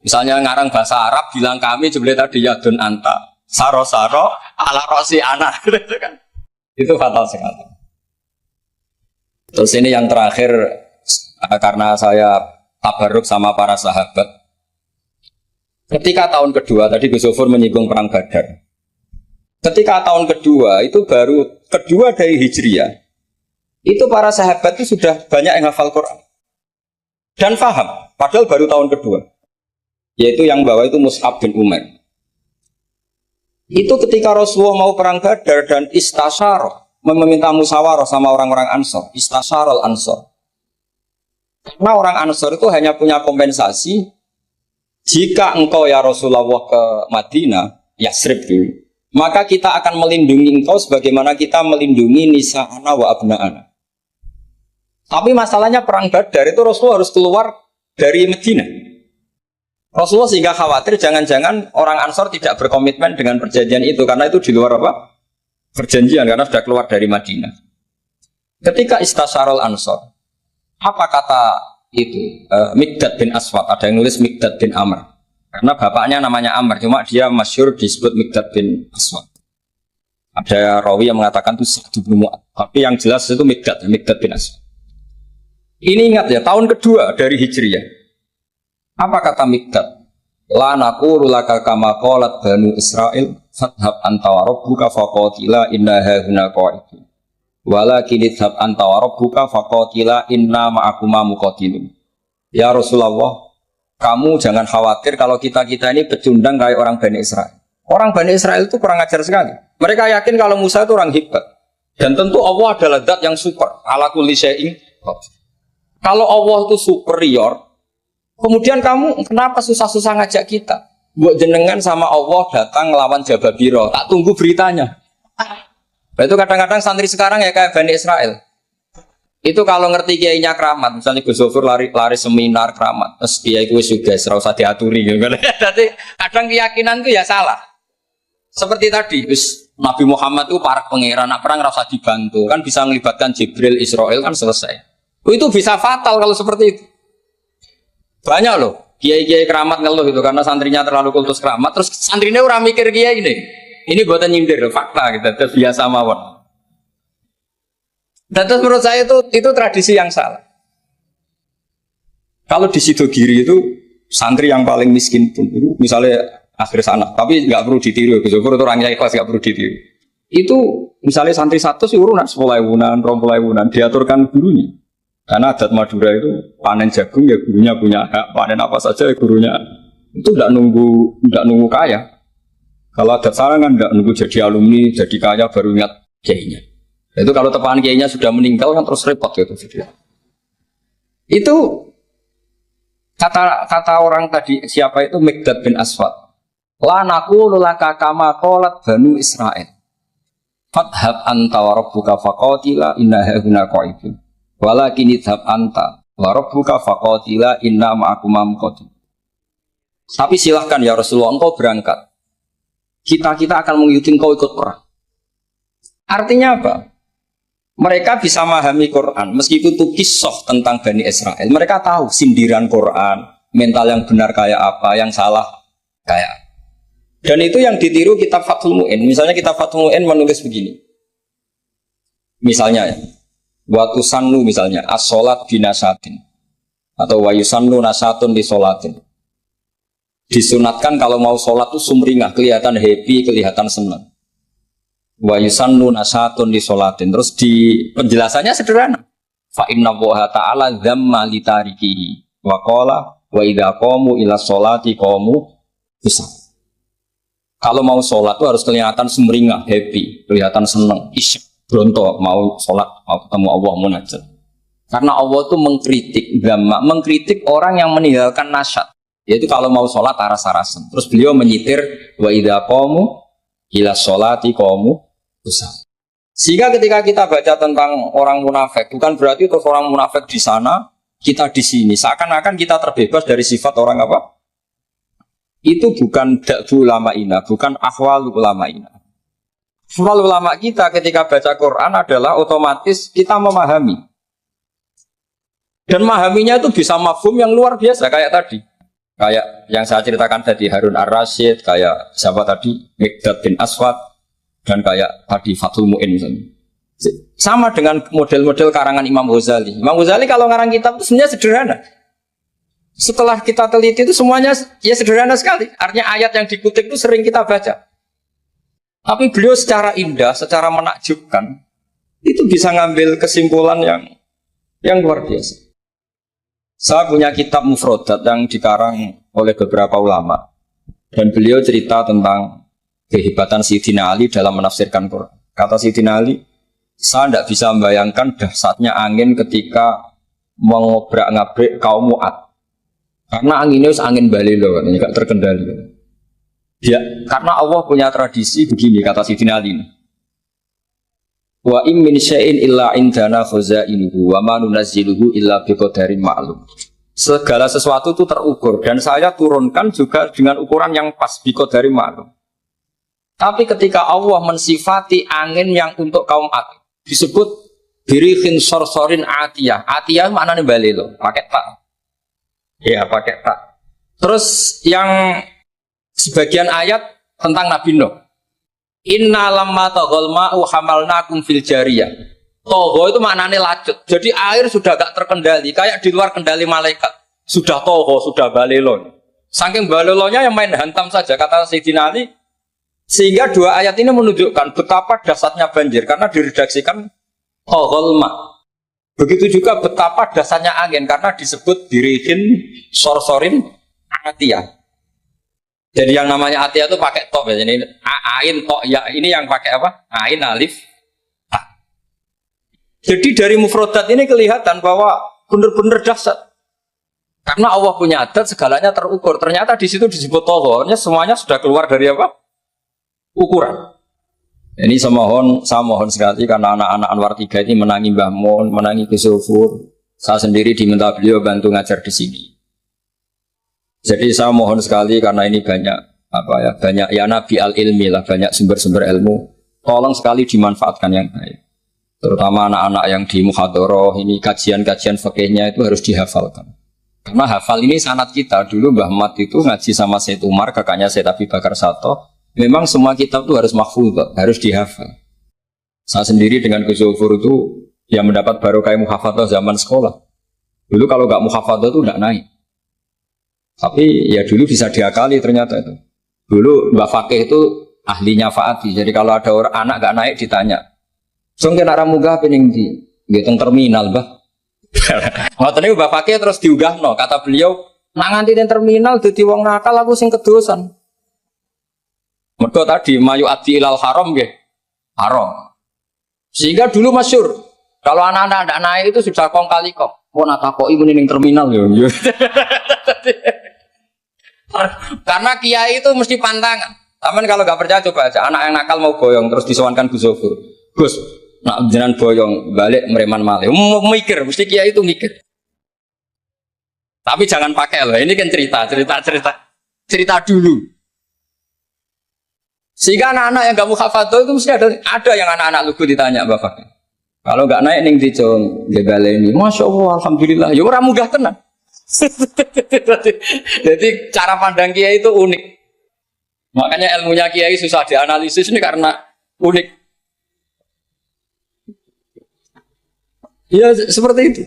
Misalnya ngarang bahasa Arab bilang kami jebule tadi yadun anta saro-saro ala rosi anak gitu kan. Itu fatal sekali. Terus ini yang terakhir karena saya tabarruk sama para sahabat. Ketika tahun kedua tadi Gus Zofur menyinggung perang Badar. Ketika tahun kedua itu baru kedua dari Hijriah. Itu para sahabat itu sudah banyak yang hafal Quran dan faham, padahal baru tahun kedua. Yaitu yang bawa itu Mus'ab bin Umair. Itu ketika Rasulullah mau perang Badar dan istasyarah, meminta musyawarah sama orang-orang Ansor, istasyarah Ansor. Karena orang Ansor itu hanya punya kompensasi jika engkau ya Rasulullah ke Madinah, Yasrib dulu, maka kita akan melindungi engkau sebagaimana kita melindungi nisa'ana wa abna'ana. Tapi masalahnya perang Badar itu Rasulullah harus keluar dari Medina. Rasulullah sehingga khawatir jangan-jangan orang Ansor tidak berkomitmen dengan perjanjian itu karena itu di luar apa? Perjanjian karena sudah keluar dari Madinah. Ketika istasyarul Ansor, apa kata itu? Mikdad bin Aswad, ada yang nulis Mikdad bin Amr. Karena bapaknya namanya Amr, cuma dia masyhur disebut Mikdad bin Aswad. Ada rawi yang mengatakan itu Sa'd bin Mu'adz, tapi yang jelas itu Mikdad bin Aswad. Ini ingat ya, tahun kedua dari Hijriyah. Apa kata Mikdad? La naqulu laka kama qalat Banu Israil fadhhab anta wa rabbuka faqatila inna hahuna qa'idun. Walakin idhhab anta wa rabbuka faqatila inna ma'akuma muqatilun. Ya Rasulullah, kamu jangan khawatir kalau kita-kita ini pecundang kayak orang Bani Israel. Orang Bani Israel itu kurang ajar sekali. Mereka yakin kalau Musa itu orang hebat. Dan tentu Allah adalah zat yang super. Ala kulli syai'in. Kalau Allah itu superior, kemudian kamu kenapa susah-susah ngajak kita? Buat jenengan sama Allah datang melawan Jababiro, tak tunggu beritanya. Itu kadang-kadang santri sekarang ya kayak Bani Israel. Itu kalau ngerti kiainya keramat, misalnya Gus Zofur lari seminar keramat, terus kiai itu juga serasa diaturi gitu. Jadi kadang keyakinan itu ya salah. Seperti tadi, Nabi Muhammad itu para pangeran, nak perang rasa dibantu, kan bisa melibatkan Jibril, Israel kan selesai. Itu bisa fatal kalau seperti itu. Banyak loh kiai-kiai keramat ngeluh itu karena santrinya terlalu kultus keramat, terus santrinya orang mikir kiai ini. Ini buatan nyindir, fakta gitu, terus biasa mawon. Dan terus menurut saya itu tradisi yang salah. Kalau di Sidogiri itu santri yang paling miskin pun itu misalnya akhir sana, tapi nggak perlu ditiru. Gus Zofur itu orangnya ikhlas, nggak perlu ditiru. Itu misalnya santri 100 sih urunan 10.000-an, 20.000-an diaturkan gurunya. Karena adat Madura itu panen jagung ya gurunya punya hak, panen apa saja ya gurunya. Itu tidak nunggu kaya. Kalau adat Sarangan tidak nunggu jadi alumni, jadi kaya baru ingat kiainya. Itu kalau tepahan kiainya sudah meninggal kan terus repot gitu. Itu kata orang tadi siapa itu Mikdad bin Aswad. La naqulu laka kama qalat Banu Israil. Fathab anta wa rabbuka faqatila inna hauna qa'idun. Walakin idhab anta wa rabbuka faqatila inna ma'akuma muqatil. Tapi silahkan ya Rasulullah, engkau berangkat. Kita akan mengikuti engkau ikut perang. Artinya apa? Mereka bisa memahami Quran meskipun itu kisah tentang Bani Israel. Mereka tahu sindiran Quran, mental yang benar kayak apa, yang salah kayak apa. Dan itu yang ditiru kitab Fathul Mu'in. Misalnya kitab Fathul Mu'in menulis begini. Misalnya ya, wa tusannu misalnya as-sholat binasatin atau wa yusannu nasatun di sholatin. Disunatkan kalau mau sholat itu sumringah, kelihatan happy, kelihatan senang. Wa yusannu nasatun di sholatin. Terus di penjelasannya sederhana. Fa inna Allaha ta'ala dzamma li tarikihi wa qala wa idza qamu ila sholati qamu kusal. Kalau mau sholat itu harus kelihatan sumringah, happy, kelihatan senang, isyik. Bronto mau sholat, mau ketemu Allah munajat. Karena Allah itu mengkritik orang yang meninggalkan nasyat. Yaitu kalau mau sholat aras-arasan. Terus beliau menyitir wa idza qamu ila sholati qamu kusal. Sehingga ketika kita baca tentang orang munafik, bukan berarti terus orang munafik di sana, kita di sini. Seakan-akan kita terbebas dari sifat orang apa? Itu bukan da'bu ulama'ina, bukan ahwal ulama'ina. Ahwal ulama kita ketika baca Quran adalah otomatis kita memahami. Dan memahaminya itu bisa mafhum yang luar biasa kayak tadi. Kayak yang saya ceritakan tadi Harun Ar-Rasyid, kayak siapa tadi Mikdad bin Aswad, dan kayak tadi Fathul Mu'in misalnya. Sama dengan model-model karangan Imam Ghazali. Imam Ghazali kalau ngarang kitab itu sebenarnya sederhana. Setelah kita teliti itu semuanya ya sederhana sekali. Artinya ayat yang dikutip itu sering kita baca. Tapi beliau secara indah, secara menakjubkan, itu bisa ngambil kesimpulan yang luar biasa. Saya punya kitab Mufrodat yang dikarang oleh beberapa ulama. Dan beliau cerita tentang kehebatan Sayyidina Ali dalam menafsirkan Quran. Kata Sayyidina Ali, saya tidak bisa membayangkan dahsyatnya angin ketika mengobrak-ngabrik kaum Mu'ad. Karena anginnya angin balilo, tidak terkendali. Ya, karena Allah punya tradisi begini, kata Sayyidina Ali. Wa im min syai'in illa indana khazainuhu wa ma nunazziluhu illa biqadarin ma'lum. Segala sesuatu itu terukur dan saya turunkan juga dengan ukuran yang pas, biqadarin ma'lum. Tapi ketika Allah mensifati angin yang untuk kaum Ad disebut birihin sorsorin atiyah. Atiyah maknanya balilo, pakai tak. Ya, pakai tak. Terus yang sebagian ayat tentang Nabi Nuh. Inna lamma taghal ma'u hamalnakum fil jariyah. Togo itu maknanya lacut. Jadi air sudah gak terkendali, kayak di luar kendali malaikat. Sudah togo, sudah balelon. Saking balelonya yang main hantam saja kata Sayyidina Ali. Sehingga dua ayat ini menunjukkan betapa dahsyatnya banjir karena diredaksikan taghal ma'. Begitu juga betapa dahsyatnya angin karena disebut birihin sorsorin atiyah. Jadi yang namanya atiyah itu pakai tok ya. Ini ain tok ya, ini yang pakai apa? Ain alif ta. Jadi dari mufradat ini kelihatan bahwa benar-benar dahsyat. Karena Allah punya adat segalanya terukur. Ternyata di situ disebut tohornya semuanya sudah keluar dari apa? Ukuran. Ini saya mohon sekali karena anak-anak Anwar 3 ini menangi Mbah Mun, menangi Gus Sufur. Saya sendiri diminta beliau bantu ngajar di sini. Jadi saya mohon sekali karena ini banyak ya nabi al-ilmi lah, banyak sumber-sumber ilmu. Tolong sekali dimanfaatkan yang baik. Terutama anak-anak yang di muhadharah ini kajian-kajian fikihnya itu harus dihafalkan. Karena hafal ini sanad kita. Dulu Mbah Mat itu ngaji sama Said Umar, kakaknya Said Abi Bakar Sato. Memang semua kitab itu harus mahfudz, harus dihafal. Saya sendiri dengan Gus Zufur itu yang mendapat barokah muhafadzah zaman sekolah. Dulu kalau nggak muhafadzah itu nggak naik. Tapi ya dulu bisa diakali ternyata itu. Dulu Mbak Fakih itu ahlinya Fa'ati. Jadi kalau ada orang anak gak naik ditanya. Song kena ramuga pening di terminal bah. Ngoten niku bapake terus diunggahno, kata beliau, nak nganti ning terminal dadi wong nakal aku sing kedosan. Mergo tadi mayu adi ilal haram nggih. Haram. Sehingga dulu masyhur kalau anak-anak tidak naik itu sudah kong kali kong. Mau nak takoki muni ning terminal yo. Karena kiai itu mesti pantangan. Taman kalau nggak percaya coba aja anak yang nakal mau boyong terus disowankan Gus Zofur. Gus, nak jenengan boyong balik mereman malih. Mikir, mesti kiai itu mikir. Tapi jangan pakai loh. Ini kan cerita dulu. Sehingga anak-anak yang nggak mukhafadhah itu mesti ada yang anak-anak lugu ditanya bapak. Kalau nggak naik ning dicong ini, masya Allah, alhamdulillah. Ya orang munggah tenan. Jadi cara pandang kiai itu unik. Makanya ilmunya kiai susah dianalisis ini karena unik. Ya seperti itu.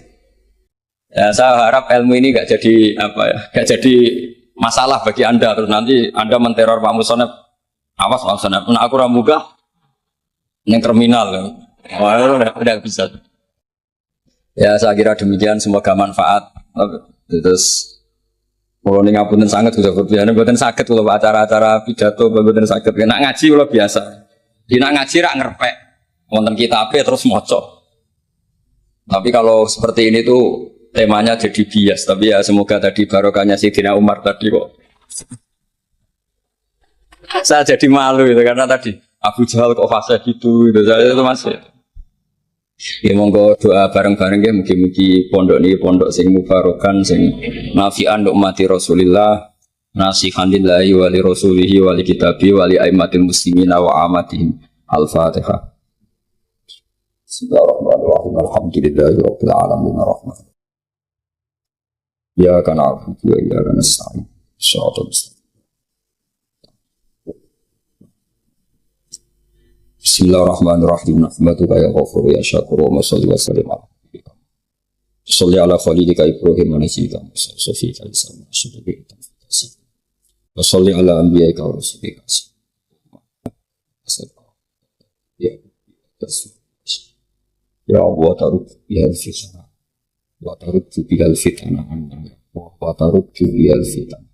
Ya saya harap ilmu ini gak jadi gak jadi masalah bagi anda. Terus nanti anda menteror Pak Musonef. Awas Pak Musonef. Nah aku ramuga yang terminal. Udah bisa. Ya saya kira demikian. Semoga manfaat. Terus kalau ini ngapunten sangat sudah berbiasa, buatan sakit kalau acara-acara pidato, buatan sakit. Nak ngaji kalau biasa, nak ngaji rak ngerpek, wonten kitab terus moco. Tapi kalau seperti ini tuh temanya jadi bias. Tapi ya semoga tadi barokahnya Sayyidina Umar tadi kok. Saya jadi malu itu karena tadi Abu Jahal kok fase gitu, saya itu masih. Ya monggo doa bareng-bareng ya mugi-mugi pondok ini pondok sing mubarokan sing nafi'an untuk mati Rasulillah nasihan lillahi wa li rasulihi wa li kitabi wa li aimatil muslimin wa amatihim. Al-Fatihah. Bismillahirrahmanirrahim. Alhamdulillahi rabbil alamin arrahman. Ya kana abudu wa ya kana nasta'in. Shiratal mustaqim. Bismillahirrahmanirrahim. Nahmaduka ya ghafur ya syakur wa salli wa sallim ala nabiyyika. Shalli ala khalidika Ibrahim wa nabiyyika Musa Sofika Isa wa syukurika wa shalli ala anbiyika wa rasulika. Ya Allah tarud bihal fitnah wa tarud bihal fitnah wa tarud bihal fitnah